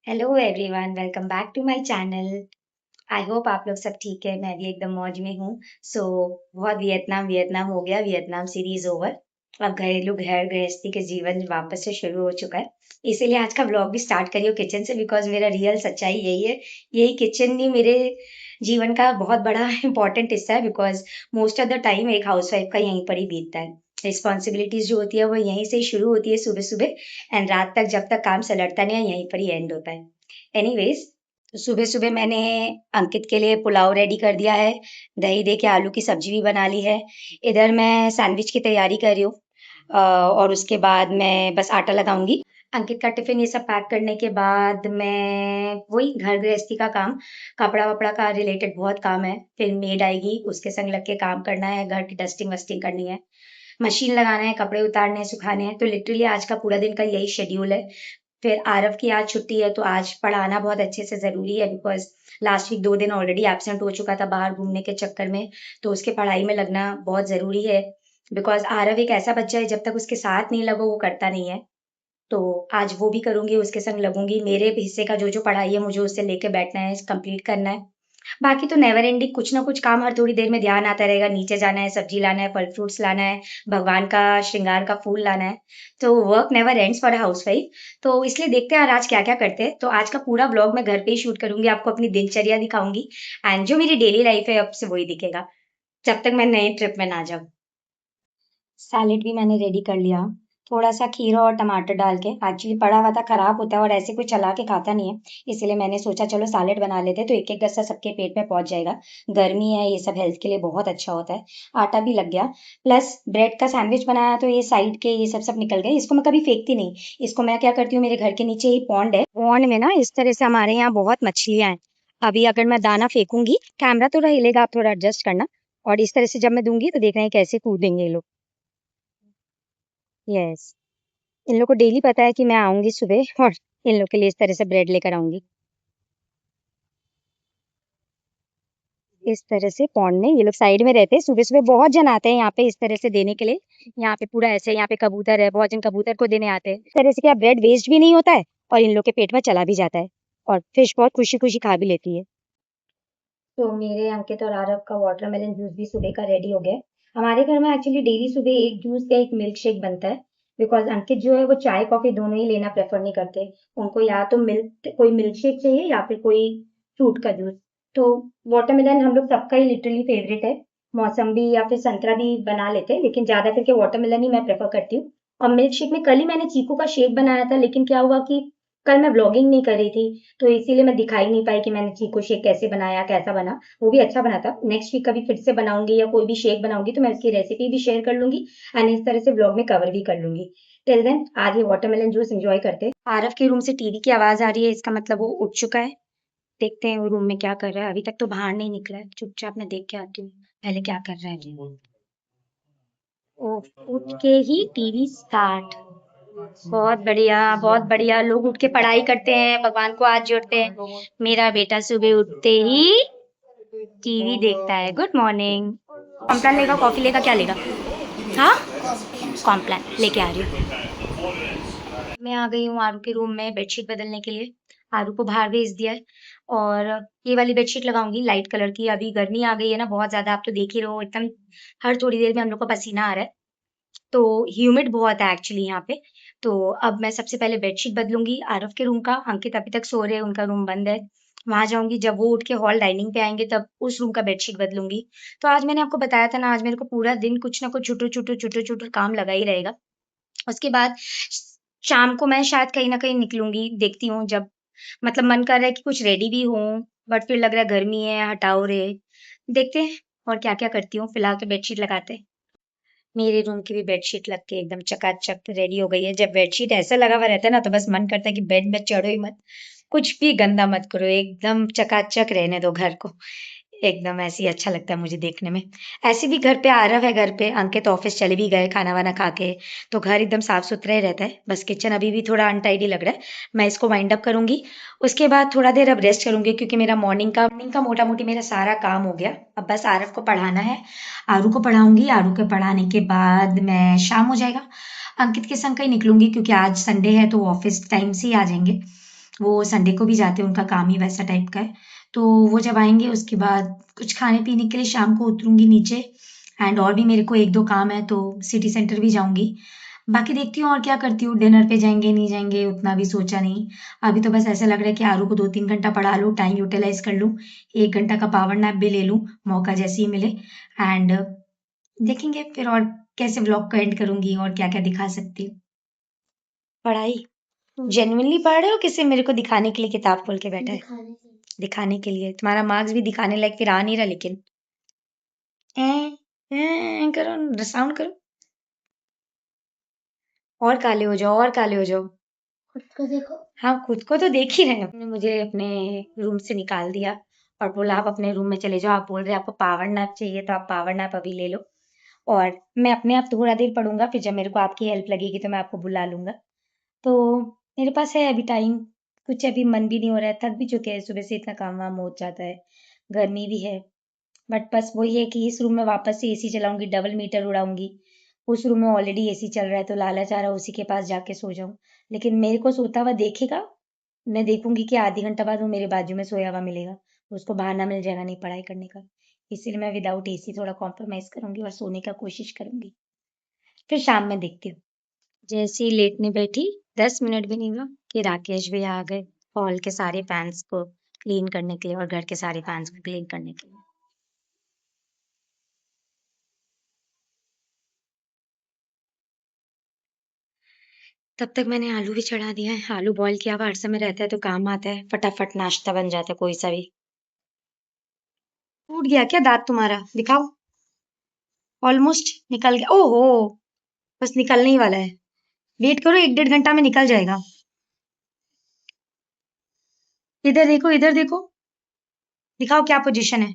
Hello everyone, welcome back to my channel. I hope आप लोग सब ठीक है। मैं भी एकदम मौज में हूँ। बहुत वियतनाम वियतनाम हो गया, वियतनाम सीरीज ओवर। अब घरेलू घर गृहस्थी के जीवन वापस से शुरू हो चुका है। इसीलिए आज का व्लॉग भी स्टार्ट करी हूँ किचन से, बिकॉज मेरा रियल सच्चाई यही है। यही किचन ही मेरे जीवन का बहुत बड़ा इंपॉर्टेंट हिस्सा है, because most of the time एक हाउसवाइफ का यहीं पर ही बीतता है। रिस्पॉन्सिबिलिटीज जो होती है वो यहीं से शुरू होती है सुबह सुबह, एंड रात तक जब तक काम सलटता नहीं है यहीं पर ही एंड होता है। एनीवेज, तो सुबह सुबह मैंने अंकित के लिए पुलाव रेडी कर दिया है। दही दे के आलू की सब्जी भी बना ली है। इधर मैं सैंडविच की तैयारी कर रही हूँ। और उसके बाद मैं बस आटा लगाऊंगी। अंकित का टिफिन ये सब पैक करने के बाद मैं वही घर गृहस्थी का काम, कपड़ा वपड़ा का रिलेटेड बहुत काम है। फिर मेड आएगी, उसके संग लग के काम करना है, घर की डस्टिंग वस्टिंग करनी है, मशीन लगाना है, कपड़े उतारने हैं, सुखाने हैं। तो लिटरली आज का पूरा दिन का यही शेड्यूल है। फिर आरव की आज छुट्टी है, तो आज पढ़ाना बहुत अच्छे से ज़रूरी है, बिकॉज लास्ट वीक 2 दिन ऑलरेडी एब्सेंट हो चुका था बाहर घूमने के चक्कर में। तो उसके पढ़ाई में लगना बहुत ज़रूरी है, बिकॉज आरव एक ऐसा बच्चा है, जब तक उसके साथ नहीं लगो वो करता नहीं है। तो आज वो भी करूंगी, उसके संग लगूंगी। मेरे हिस्से का जो जो पढ़ाई है मुझे उससे लेके बैठना है, कंप्लीट करना है। बाकी तो नेवर एंडिंग कुछ ना कुछ काम, हर थोड़ी देर में ध्यान आता रहेगा। नीचे जाना है, सब्जी लाना है, फल फ्रूट्स लाना है, भगवान का श्रृंगार का फूल लाना है। तो work never ends for a housewife. तो इसलिए देखते हैं और आज क्या क्या करते हैं। तो आज का पूरा व्लॉग मैं घर पे ही शूट करूंगी, आपको अपनी दिनचर्या दिखाऊंगी, एंड जो मेरी डेली लाइफ है अब से वही दिखेगा, जब तक मैं नए ट्रिप में ना जाऊँ। सैलेड भी मैंने रेडी कर लिया। थोड़ा सा खीरा और टमाटर डाल के, एक्चुअली पड़ा हुआ था, खराब होता है और ऐसे कोई चला के खाता नहीं है, इसीलिए मैंने सोचा चलो सैलेड बना लेते हैं, तो एक एक गस्सा सबके पेट में पहुंच जाएगा। गर्मी है, ये सब हेल्थ के लिए बहुत अच्छा होता है। आटा भी लग गया, प्लस ब्रेड का सैंडविच बनाया, तो ये साइड के ये सब सब निकल गए। इसको मैं कभी फेंकती नहीं। इसको मैं क्या करती हूँ, मेरे घर के नीचे ही पॉन्ड है, पॉन्ड में ना इस तरह से हमारे यहाँ बहुत मछलियां हैं। अभी अगर मैं दाना फेंकूंगी, कैमरा थोड़ा हिलेगा, आप थोड़ा एडजस्ट करना। और इस तरह से जब मैं दूंगी तो देख रहे हैं कैसे कूदेंगे ये लोग। यस, इन लोग को डेली पता है कि मैं आऊंगी सुबह और इन लोग के लिए इस तरह से ब्रेड लेकर आऊंगी। इस तरह से पौंड में ये लोग साइड में रहते हैं। सुबह सुबह बहुत जन आते हैं यहाँ पे इस तरह से देने के लिए। यहाँ पे पूरा ऐसे, यहाँ पे कबूतर है, बहुत जन कबूतर को देने आते हैं। इस तरह से क्या ब्रेड वेस्ट भी नहीं होता है और इन लोग के पेट में चला भी जाता है, और फिश बहुत खुशी खुशी खा भी लेती है। तो मेरे अंकित और आरव का वाटरमेलन जूस भी सुबह का रेडी हो गया। हमारे घर में एक्चुअली डेली सुबह एक जूस या एक मिल्क शेक बनता है, बिकॉज अंकित जो है वो चाय कॉफी दोनों ही लेना प्रेफर नहीं करते। उनको या तो कोई मिल्क शेक चाहिए या फिर कोई फ्रूट का जूस। तो वाटरमेलन हम लोग सबका ही लिटरली फेवरेट है। मौसम्बी या फिर संतरा भी बना लेते हैं, लेकिन ज्यादा करके वाटरमेलन ही मैं प्रेफर करती हूँ। और मिल्क शेक में कल ही मैंने चीकू का शेक बनाया था, लेकिन क्या हुआ कि कल मैं व्लॉगिंग नहीं कर रही थी, तो इसीलिए मैं दिखाई नहीं पाई कि मैंने चीकू शेक कैसे बनाया, कैसा बना। वो भी अच्छा बना था। नेक्स्ट वीक कभी फिर से बनाऊंगी या कोई भी शेक बनाऊंगी तो मैं उसकी रेसिपी भी शेयर कर लूंगी, एंड इस तरह से व्लॉग में कवर भी कर लूंगी। टिल देन आज ये वाटरमेलन जूस एंजॉय करते हैं। आरव के रूम से टीवी की आवाज आ रही है, इसका मतलब वो उठ चुका है। देखते हैं वो रूम में क्या कर रहा है। अभी तक तो बाहर नहीं निकला है, चुपचाप मैं देख के आती हूँ पहले क्या कर रहा है। ओ, उठ के ही टीवी स्टार्ट। बहुत बढ़िया, बहुत बढ़िया। लोग उठ के पढ़ाई करते हैं, भगवान को हाथ जोड़ते हैं। मेरा बेटा सुबह उठते ही टीवी देखता है। Good morning. कॉम्प्लान लेगा, कॉफी लेगा, क्या लेगा? हाँ, कॉम्प्लान लेके आ रही हूँ। मैं आ गई हूँ आरू के रूम में बेडशीट बदलने के लिए। आरू को बाहर भेज दिया है, और ये वाली बेडशीट लगाऊंगी लाइट कलर की। अभी गर्मी आ गई है ना बहुत ज्यादा, आप तो देख ही रहे हो एकदम। हर थोड़ी देर में हम लोग को पसीना आ रहा है, तो ह्यूमिड बहुत है एक्चुअली यहाँ पे। तो अब मैं सबसे पहले बेडशीट बदलूंगी आरव के रूम का। अंकित अभी तक सो रहे हैं, उनका रूम बंद है। वहां जाऊंगी, जब वो उठ के हॉल डाइनिंग पे आएंगे तब उस रूम का बेडशीट बदलूंगी। तो आज मैंने आपको बताया था ना, आज मेरे को पूरा दिन कुछ ना कुछ छुटू छुटू छुटू छुटू काम लगा ही रहेगा। उसके बाद शाम को मैं शायद कहीं ना कहीं निकलूंगी, देखती हूँ जब, मतलब मन कर रहा है कि कुछ रेडी भी हूँ, बट फिर लग रहा है गर्मी है, हटाओ रे। देखते हैं और क्या क्या करती हूँ। फिलहाल तो बेडशीट लगाते हैं। मेरे रूम की भी बेडशीट लग के एकदम चकाचक रेडी हो गई है। जब बेडशीट ऐसा लगा हुआ रहता है ना, तो बस मन करता है कि बेड में चढ़ो ही मत, कुछ भी गंदा मत करो, एकदम चकाचक रहने दो घर को। एकदम ऐसे ही अच्छा लगता है मुझे देखने में। ऐसे भी घर पे आरव है, घर पे अंकित ऑफिस चले भी गए खाना वाना खा के, तो घर एकदम साफ सुथरा ही रहता है। बस किचन अभी भी थोड़ा अनटाइडी लग रहा है। मैं इसको वाइंड अप करूंगी, उसके बाद थोड़ा देर अब रेस्ट करूंगी, क्योंकि मेरा मॉर्निंग का मोटा मोटी मेरा सारा काम हो गया। अब बस आरव को पढ़ाना है, आरू को पढ़ाऊंगी। आरू के पढ़ाने के बाद मैं शाम हो जाएगा, अंकित के संग कहीं निकलूंगी, क्योंकि आज संडे है तो वो ऑफिस टाइम से ही आ जाएंगे। वो संडे को भी जाते हैं, उनका काम ही वैसा टाइप का है। तो वो जब आएँगे उसके बाद कुछ खाने-पीने के लिए शाम को उतरूँगी नीचे एंड और भी मेरे को 1-2 काम है तो सिटी सेंटर भी जाऊँगी। बाकी देखती हूँ और क्या करती हूँ, डिनर पे जाएँगे, नहीं जाएँगे उतना भी सोचा नहीं। अभी तो बस ऐसा लग रहा है कि आरू को 2-3 घंटा पढ़ा लूँ, टाइम यूटिलाइज़ कर लूँ, 1 घंटा का पावर नैप भी ले लूँ, मौका जैसे ही मिले एंड देखेंगे फिर और कैसे व्लॉग को एंड करूँगी और क्या-क्या दिखा सकती हूँ। पढ़ाई जेन्युइनली पढ़ रहे हो कि सिर्फ मेरे को दिखाने के लिए किताब खोल के बैठा है? दिखाने के लिए। तुम्हारा मार्क्स भी दिखाने लायक फिर आ नहीं रहा लेकिन। करो, साउंड करो। और काले हो जाओ, और काले हो जाओ। खुद को देखो। हाँ, खुद को तो देख ही रहे हैं। आपने मुझे अपने रूम से निकाल दिया और बोला आप अपने रूम में चले जाओ। आप बोल रहे हैं आपको पावर नैप चाहिए तो आप पावर नैप अभी ले लो और मैं अपने आप थोड़ा देर पढ़ूँगा, फिर जब मेरे को आपकी हेल्प लगेगी तो मैं आपको बुला लूँगा। तो मेरे पास है अभी टाइम, कुछ अभी मन भी नहीं हो रहा है, थक भी चुके हैं, सुबह से इतना काम-वाम हो जाता है, गर्मी भी है। बट बस वही है कि इस रूम में वापस से एसी चलाऊँगी, डबल मीटर उड़ाऊँगी। उस रूम में ऑलरेडी एसी चल रहा है तो लालच आ रहा है उसी के पास जाके सो जाऊँ। लेकिन मेरे को सोता हुआ देखेगा, मैं देखूँगी कि आधे घंटा बाद वो मेरे बाजू में सोया हुआ मिलेगा। उसको बहाना मिल जाएगा नहीं पढ़ाई करने का। इसीलिए मैं विदाउट एसी थोड़ा कॉम्प्रोमाइज़ करूँगी और सोने का कोशिश करूँगी। फिर शाम में देखती हूँ। जैसे ही लेटने बैठी 10 मिनट भी नहीं हुआ कि राकेश भैया आ गए हॉल के सारे फैन्स को क्लीन करने के लिए और घर के सारे फैन्स को क्लीन करने के लिए। तब तक मैंने आलू भी चढ़ा दिया है। आलू बॉईल किया हुआ हर समय रहता है तो काम आता है, फटाफट नाश्ता बन जाता है कोई सा भी। टूट गया क्या दांत तुम्हारा? दिखाओ। ऑलमोस्ट निकल गया। ओहो, बस निकलने ही वाला है। वेट करो, 1-1.5 घंटा में निकल जाएगा। इधर देखो, इधर देखो। दिखाओ क्या पोजीशन है।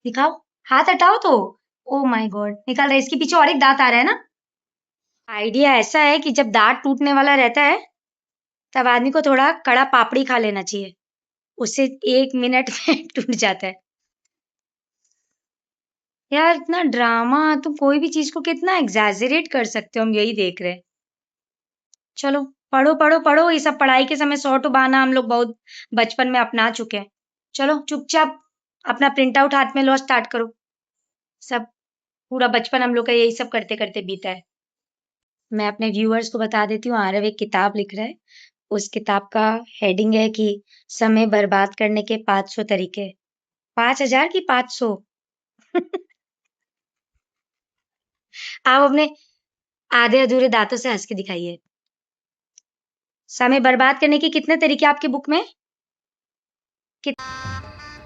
दिखाओ, हाथ हटाओ तो। ओ माय गॉड, निकल रहा है। इसके पीछे और एक दांत आ रहा है ना। आइडिया ऐसा है कि जब दांत टूटने वाला रहता है तब आदमी को थोड़ा कड़ा पापड़ी खा लेना चाहिए, उससे 1 मिनट में टूट जाता है। यार इतना ड्रामा, तुम कोई भी चीज को कितना एग्जैजरेट कर सकते हो, हम यही देख रहे हैं। चलो पढ़ो पढ़ो पढ़ो, ये सब पढ़ाई के समय सौ टू बहाना हम लोग बहुत बचपन में अपना चुके हैं। चलो चुपचाप अपना प्रिंट आउट हाथ में लो, स्टार्ट करो। सब पूरा बचपन हम लोग का यही सब करते करते बीता है। मैं अपने व्यूअर्स को बता देती हूँ, आरव एक किताब लिख रहा है। उस किताब का हेडिंग है कि समय बर्बाद करने के 500 तरीके। 5,000 की 500। आप अपने आधे अधूरे दांतों से हंस के दिखाइए। समय बर्बाद करने के कितने तरीके आपकी बुक में?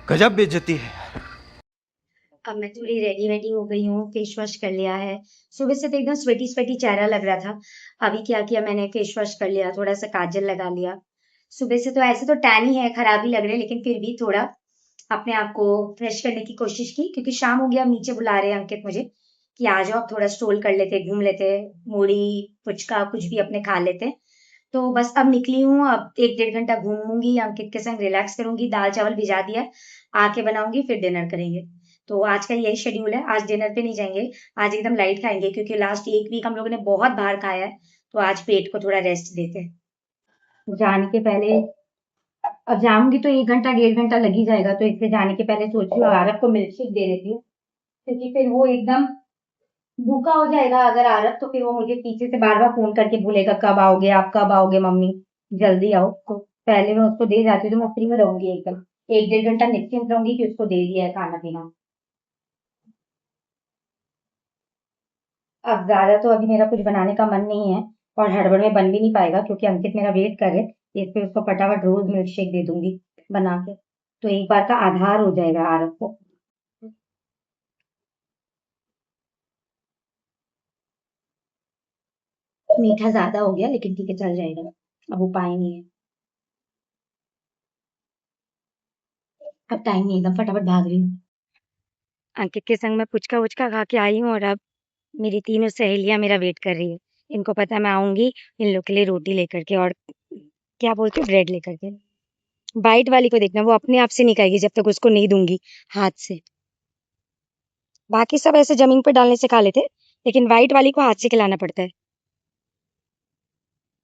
गजब बेइज्जती है। अब मैं थोड़ी रेडी वेडी हो गई हूँ, फेस वॉश कर लिया है। सुबह से तो एकदम स्वेटी स्वेटी चेहरा लग रहा था। अभी क्या किया मैंने, फेस वॉश कर लिया, थोड़ा सा काजल लगा लिया। सुबह से तो ऐसे तो टैन ही है, खराब ही लग रहे हैं, लेकिन फिर भी थोड़ा अपने आप को फ्रेश करने की कोशिश की क्योंकि शाम हो गया। अब नीचे बुला रहे हैं अंकित मुझे कि आ जाओ, अब थोड़ा स्ट्रोल कर लेते, घूम लेते, मूढ़ी पुचका कुछ भी अपने खा लेते। तो बस अब निकली हूँ, अब 1-1.5 घंटा घूमूंगी, अंकित के संग रिलैक्स करूंगी। दाल चावल भिजा दिया है, आके बनाऊंगी, फिर डिनर करेंगे। तो आज का यही शेड्यूल है। आज डिनर पे नहीं जाएंगे, आज एकदम लाइट खाएंगे क्योंकि लास्ट 1 वीक हम लोगों ने बहुत बाहर खाया है। तो आज पेट को थोड़ा रेस्ट देते हैं। जाने के पहले, अब जाऊंगी तो 1 घंटा 1.5 घंटा लग ही जाएगा, तो इससे जाने के पहले सोच रही हूँ आरव को मिल्क शेक दे देती हूँ क्योंकि फिर वो एकदम भूखा हो जाएगा अगर आरव, तो फिर वो मुझे पीछे से बार बार फोन करके बोलेगा कब आओगे आप, कब आओगे मम्मी, जल्दी आओ। तो पहले मैं उसको दे जाती हूँ तो मैं फ्री में रहूंगी एकदम, 1-1.5 घंटा निश्चिंत रहूंगी कि उसको दे दिया है खाना पीना। अब ज्यादा तो अभी मेरा कुछ बनाने का मन नहीं है और हड़बड़ में बन भी नहीं पाएगा क्योंकि अंकित मेरा वेट कर रहे, इसलिए उसको फटाफट रोज मिल्क शेक दे दूंगी बना के, तो एक बार का आधार हो जाएगा आरव को। मीठा ज्यादा हो गया लेकिन ठीक है, चल जाएगा, अब उपाय नहीं है। अब टाइम नहीं, एकदम फटाफट भाग रही हूँ। अंकित के संग मैं पुचका वुचका खा के आई हूँ और अब मेरी तीनों सहेलियां मेरा वेट कर रही है। इनको पता है मैं आऊंगी, इन लोग के लिए रोटी लेकर के और क्या बोलते हो, ब्रेड लेकर के। वाइट वाली को देखना, वो अपने आप से नहीं खाएगी जब तक उसको नहीं दूंगी हाथ से। बाकी सब ऐसे जमीन पर डालने से खा लेते, लेकिन वाइट वाली को हाथ से खिलाना पड़ता है।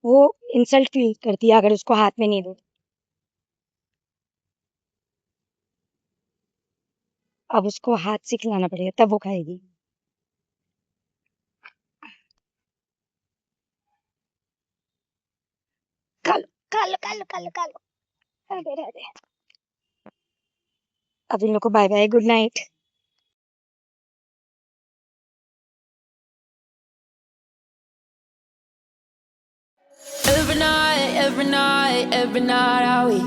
वो इंसल्ट फील करती है अगर उसको हाथ में नहीं दो। अब उसको हाथ से खिलाना पड़ेगा तब वो खाएगी। खा लो, खा लो, खा लो, खा लो, खा लो। राधे राधे। अब इन लोग को bye bye, good night. Every night, every night, every night I wait.